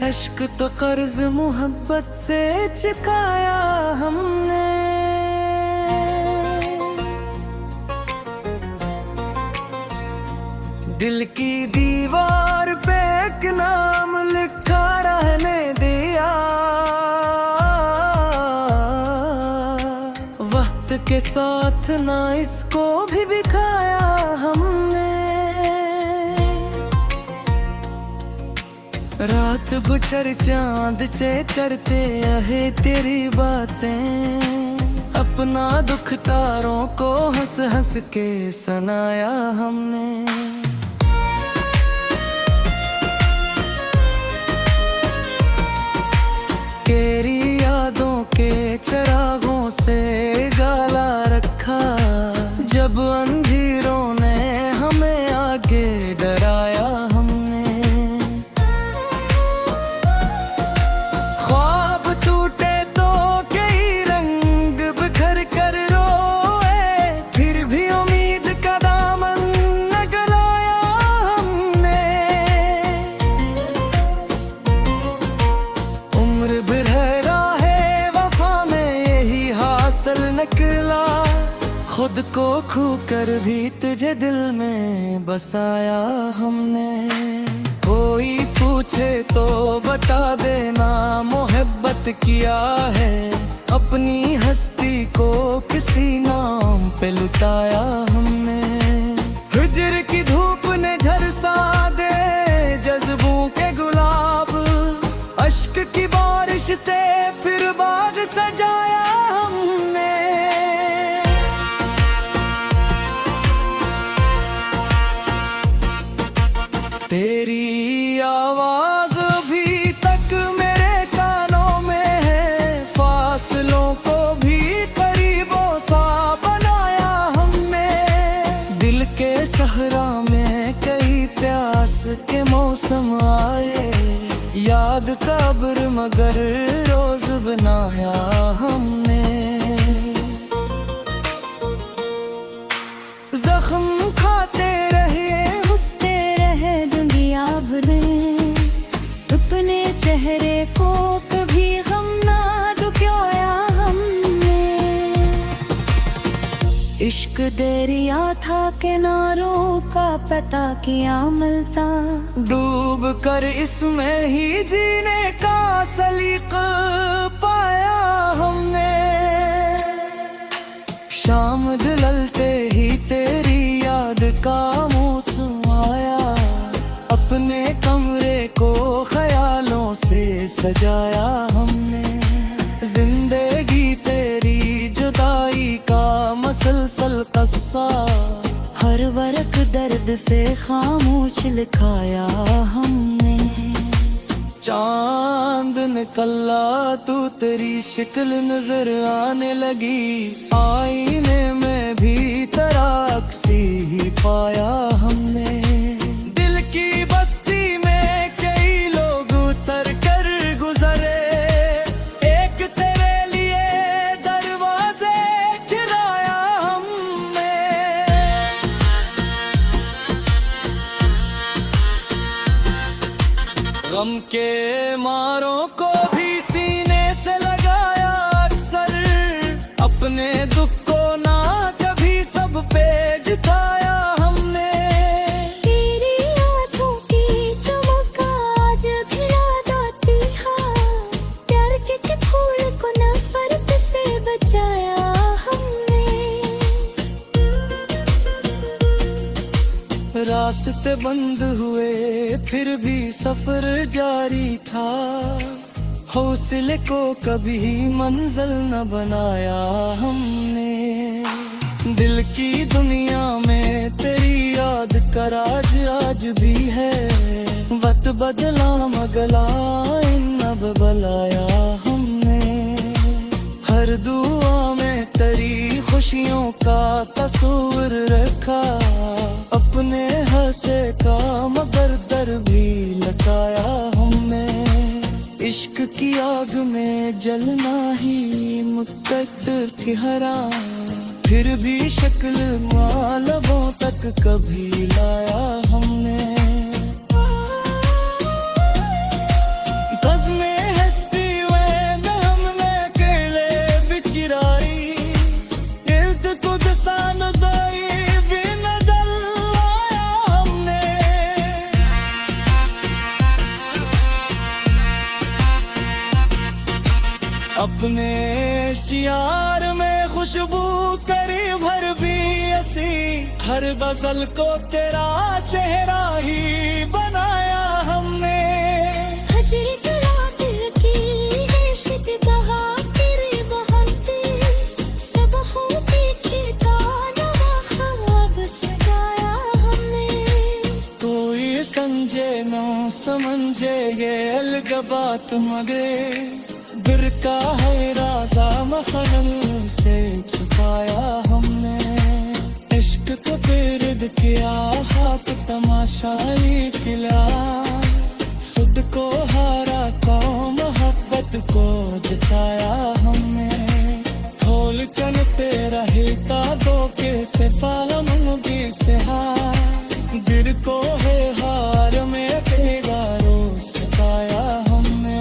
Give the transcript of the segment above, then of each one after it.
अश्क तो कर्ज मोहब्बत से चुकाया हमने। दिल की दीवार पे एक नाम लिखा रहने दिया। वक्त के साथ ना इसको भी बिखाया हमने। रात गुजर चांद चे करते रहे तेरी बातें। अपना दुख तारों को हंस हंस के सुनाया हमने। तेरी यादों के चिरागों से गाला रखा। जब अंधेरों ने हमें आगे डराया हमने। ख्वाब टूटे तो कई रंग बिखर कर रोए। फिर भी उम्मीद का दामन न गलाया हमने। उम्र भर राहे वफा में यही हासिल निकला। खुद को खो कर भी तुझे दिल में बसाया हमने। कोई पूछे तो बता देना मोहब्बत किया है। अपनी हस्ती को किसी नाम पे लुटाया हमने। हिजर की धूप ने झरसा दे जज्बों के गुलाब। अश्क की बारिश से फिर बाग सजाया हमने। तेरी आवाज अभी तक मेरे कानों में है। फासलों को भी करीबों सा बनाया हमने। दिल के सहरा में कई प्यास के मौसम आए। याद कब्र मगर रोज बनाया हमने। जख्म खाते रहे अपने चेहरे को कभी गम ना दुखोया हमने। इश्क दरिया था किनारों का पता किया मिलता। डूब कर इसमें ही जीने का सलीका पाया हमने। शाम ढलते ही तेरी याद का मौसम आया। अपने कमरे को ख्यालों से सजाया हमने। जिंदगी तेरी जुदाई का मसलसल कस्सा। हर वर्क दर्द से खामोश लिखाया हमने। चांद निकला तू तेरी शक्ल नजर आने लगी। आईने में भी तेरा अक्सी ही पाया हमने। गम के मारों को भी सीने से लगाया अक्सर। अपने दुख को ना कभी सब पे जिताया हमने। तेरी आंखों की चमक आज भी याद आती है। प्यार के फूल को नफरत से बचाया हमने। रास्ते बंद हुए फिर भी सफर जारी था। हौसले को कभी मंजिल न बनाया हमने। दिल की दुनिया में तेरी याद का राज आज भी है। वक्त बदला मगला अब बुलाया हमने। हर दुआ में तेरी खुशियों का तस्वीर रखा। अपने हंसे का मगर दर भी लगाया हमने। इश्क की आग में जलना ही मुकद्दर की हराम। फिर भी शक्ल मालबों तक कभी लाया हमने। अपने शियार में खुशबू करी भर भी असी, हर गजल को तेरा चेहरा ही बनाया हमने। हजरी की रात की है शीत बहा तेरे बहते, सब होती थी गाना ख्वाब सजाया हमने। कोई समझे ना समझे ये अलगबात मगरे, दिल का है राजा मखनल से छुपाया हमने। इश्क को बेरिद किया खाक तमाशाई किला, खुद को हारा को मोहब्बत को जिताया हमने। खोल चल तेरा हिलता दो के से फालम भी से हार, दिल को है हार में बेगारो सताया हमने।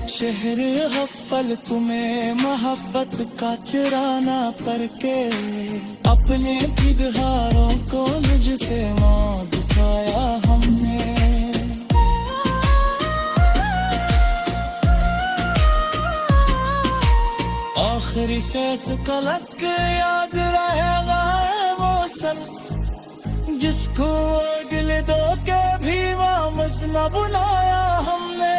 शहर गफल तुम्हें मोहब्बत का चुराना करके, अपने बिदहारों को मुझसे माँ दिखाया हमने। आखिरी शेष कलक याद रहेगा वो शख्स, जिसको अगले दो के भी वापस न बुलाया हमने।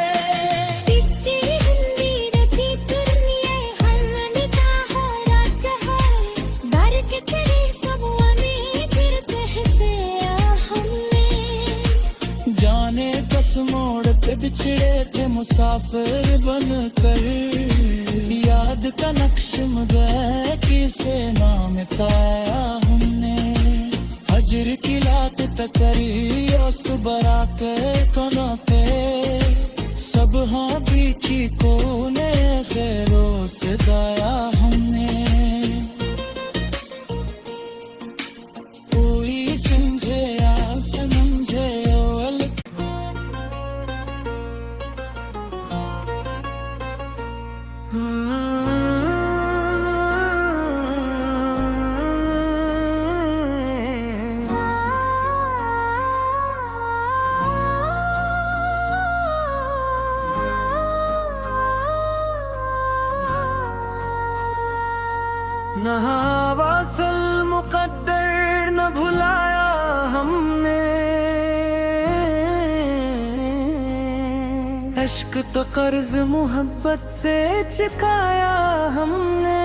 जाने बस मोड़ पे बिछड़े थे मुसाफिर बनकर, याद का नक्श मुझे किसे नाम मिटाया हमने। हजर की लात तकरी उसको बरा के कोनों पे, सब हाँ बीची कोने खैरों से दाया हमने। कोई समझे या समझे न वासल मुकद्दर न भुलाया हमने। इश्क तो कर्ज मोहब्बत से चुकाया हमने।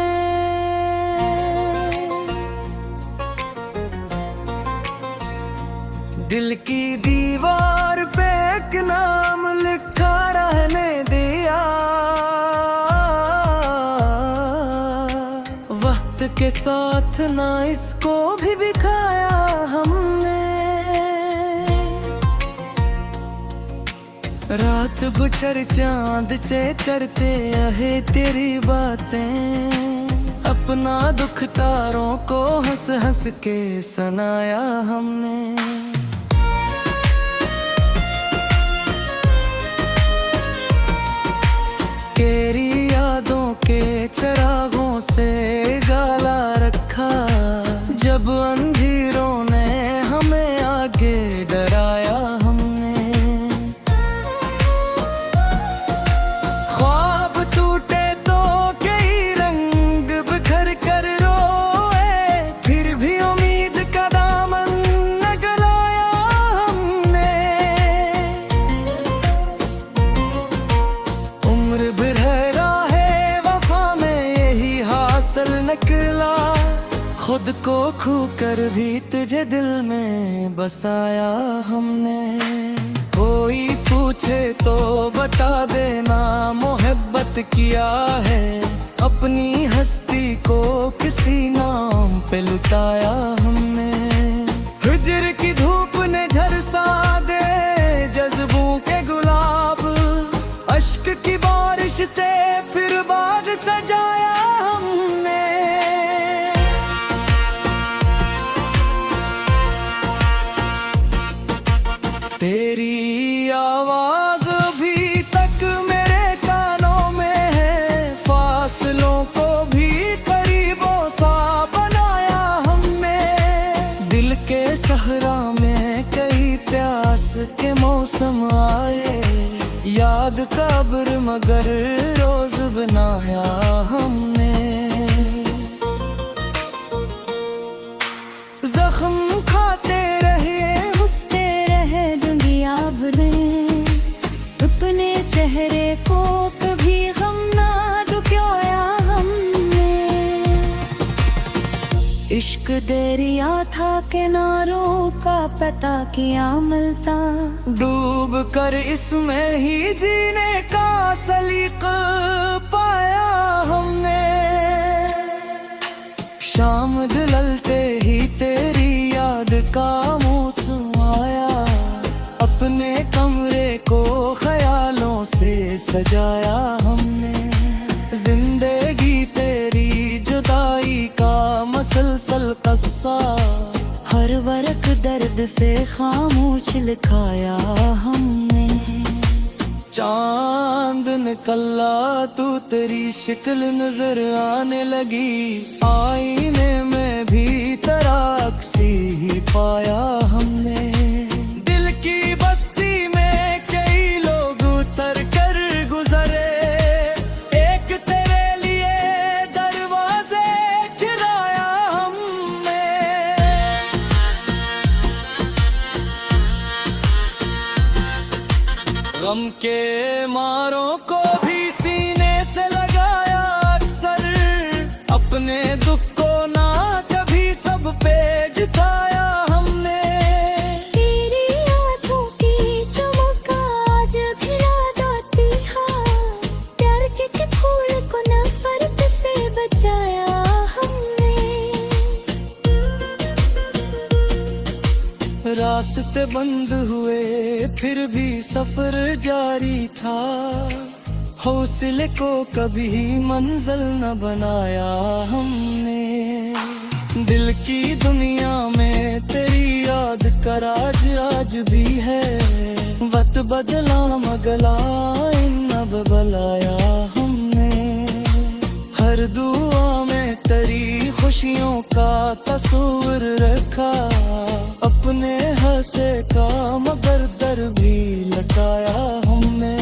दिल की दीवार पे एक नाम लिखा रहने दिया, वक्त के साथ ना इसको भी दिखाया हमने। रात गुजर चांद चे करते है तेरी बातें, अपना दुख तारों को हंस हंस के सुनाया हमने। तेरी यादों के चिरागों से गाला रखा, जब अंधेरों ने हमें आगे डराया हमने। ख्वाब टूटे तो कई रंग बिखर कर रोए, फिर भी उम्मीद का दामन न गलाया हमने। उम्र भर है वफा में यही हासिल निकला, खुद को खो कर भी तुझे दिल में बसाया हमने। कोई पूछे तो बता देना मोहब्बत किया है, अपनी हस्ती को किसी नाम पे लुटाया हमने। हिजर की धूप ने झरसा दे जज्बों के गुलाब, अश्क की बारिश से फिर बाग सजाया हमने। तेरी आवाज अभी तक मेरे कानों में है, फासलों को भी करीबों सा बनाया हमने। दिल के सहरा में कई प्यास के मौसम आए, याद कब्र मगर रोज बनाया हमने। जख्म खाते रहे हंसते रहे दुनिया भरे, अपने चेहरे को कभी गम ना दुखोया हमने। इश्क दरिया था किनारों का पता किया मिलता, डूब कर इसमें ही जीने का सलीका पाया हमने। शाम ढलते ही तेरी याद का मौसम आया, अपने कमरे को ख्यालों से सजाया हमने। जिंदगी तेरी जुदाई का मसलसल कस्सा, हर वरक दर्द से खामोश लिखाया हमने। चांद निकला तू तेरी शक्ल नजर आने लगी, आईने में भी तेरा अक्सी ही पाया हमने। दिल की बस्ती में कई लोग उतर कर गुजरे, एक तेरे लिए दरवाजे चिराया हमने। गम के मारों को भी सीने से लगाया अक्सर, अपने दुख को ना कभी सब पे जिताया हमने। तेरी आंखों की चमक आज भी याद आती है, प्यार के फूल को नफरत से बचाया हमने। रास्ते बंद हुए फिर भी सफर जारी था, हौसले को कभी मंजिल न बनाया हमने। दिल की दुनिया में तेरी याद का राज आज भी है, वक्त बदला मगला अब बुलाया हमने। हर दुआ में तेरी खुशियों का तस्वीर रखा, अपने हंसे का मगर दर भी लटाया हमने।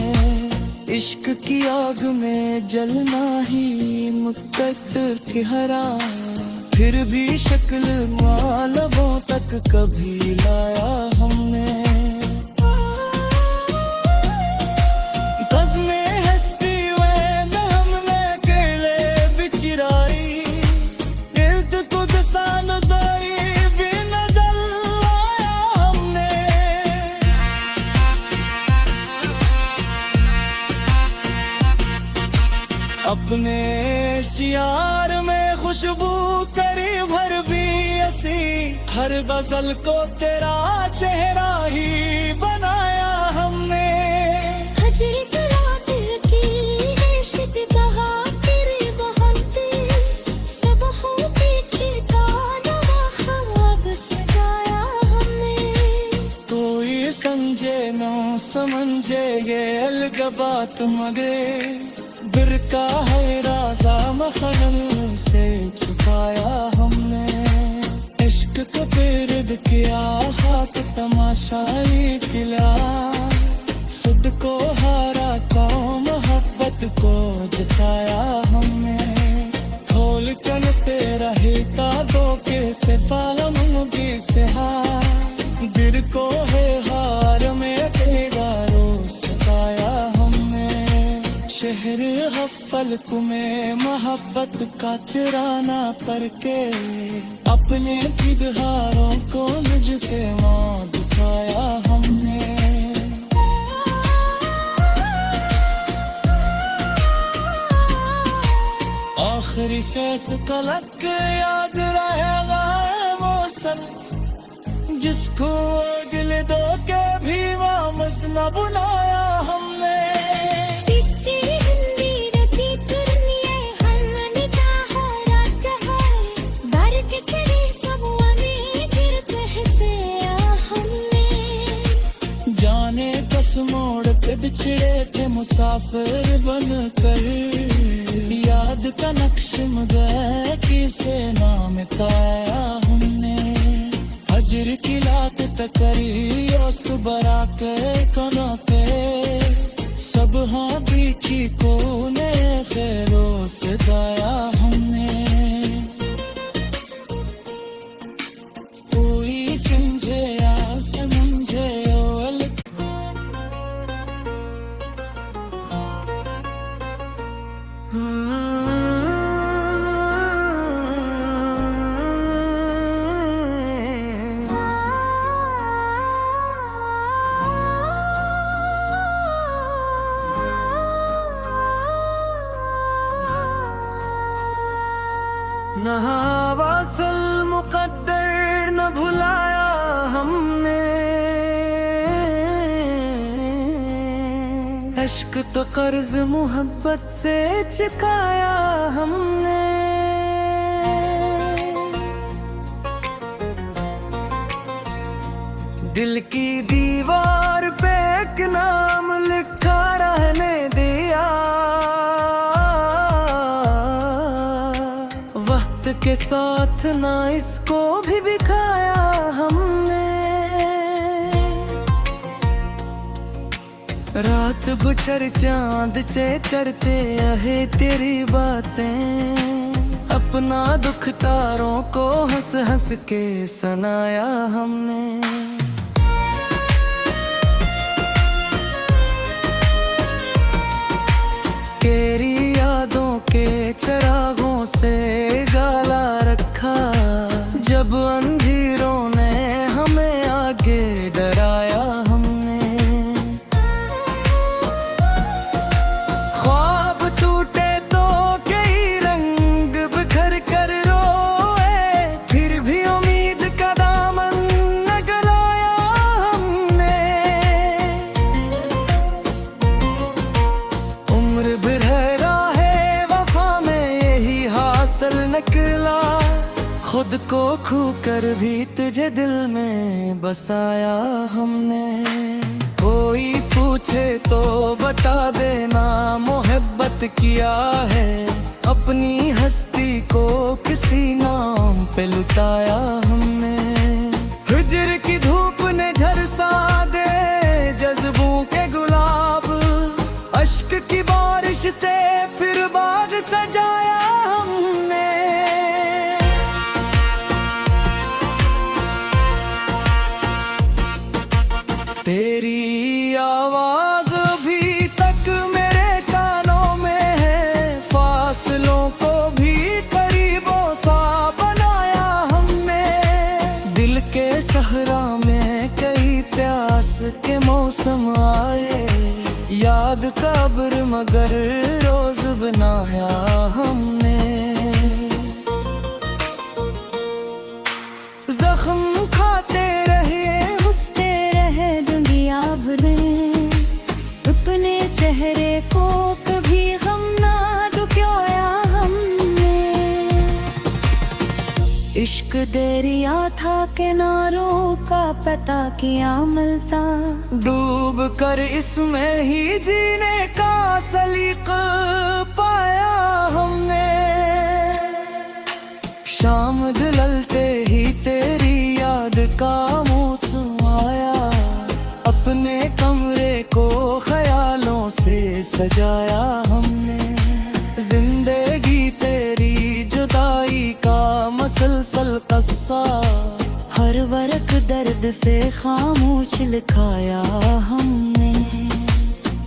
इश्क की आग में जलना ही मुक्तदर की हरा, फिर भी शक्ल मालबों तक कभी लाया हमने। बज़्में हस्ती में हमने अकेले बिचराई, इर्द खुद सान दाई भी नजर आया हमने। अपने शियार में खुशबू करी भर भी ऐसी, हर गजल को तेरा चेहरा ही बनाया हमने। हजर रात की है शीत बहार तेरे बहनते, सब होते थे नवा ख्वाब सजाया हमने। कोई समझे न समझे ये अलगबात मगे, बिरका है राजा मखनल से छुपाया हमने। इश्क को पेरिद किया खाक तमाशाई किला, खुद को हारा का मोहब्बत को जताया हमने। खोल चलते रहे तादों के से फालम की से हार, दिल को है हार में बेगारो सताया हमने। शहर गफल में मोहब्बत का चिराना पर के, अपने किरदारों को मुझसे वहाँ दिखाया हमने। आखिरी सांस तलक याद रहेगा वो शख्स, जिसको अगले दो के भी वापस न बुलाया हमने। जाने कस मोड़ पे बिछड़े थे मुसाफिर बनकर, याद का नक्श मगर किसे नाम ताया हमने। हजर की लात तकरी उस्क बरा के कनों पे, इश्क तो कर्ज मोहब्बत से चुकाया हमने। दिल की दीवार पे एक नाम लिखा रहने दिया, वक्त के साथ ना इसको भी बिखाया हमने। रात बुछर चांद चे करते है तेरी बातें, अपना दुख तारों को हंस हंस के सुनाया हमने। तेरी यादों के चिरागों से गाला रखा, जब अंधेरों ने हमें आगे डराया हमने। ख्वाब टूटे तो कई रंग बिखर कर रोए, फिर भी उम्मीद का दामन न गलाया हमने। उम्र भर राहे वफा में यही हासिल निकला, खुद को खो कर भी तुझे दिल में बसाया हमने। कोई पूछे तो बता देना मोहब्बत किया है, अपनी हस्ती को किसी नाम पे लुटाया हमने। हिजर की धूप ने झरसा दे जज्बों के गुलाब, अश्क की बारिश से फिर बाग सजाया हमने। तेरी आवाज अभी तक मेरे कानों में है, फासलों को भी करीबों सा बनाया हमने। दिल के सहरा में कई प्यास के मौसम आए, याद कब्र मगर रोज बनाया हमने। जख्म खाते रहे अपने चेहरे को, कभी गम ना दुखोया हमने। इश्क दरिया था किनारों का पता किया मिलता, डूब कर इसमें ही जीने का सलीका पाया हमने। शाम ढलते ही तेरी याद का मौसम आया, अपने कमरे को ख्यालों से सजाया हमने। जिंदगी तेरी जुदाई का मसलसल कस्सा, हर वरक दर्द से खामोश लिखाया हमने।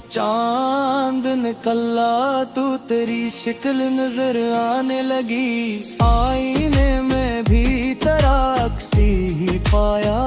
चांद निकला तू तेरी शक्ल नजर आने लगी, आईने में भी तेरा अक्स ही पाया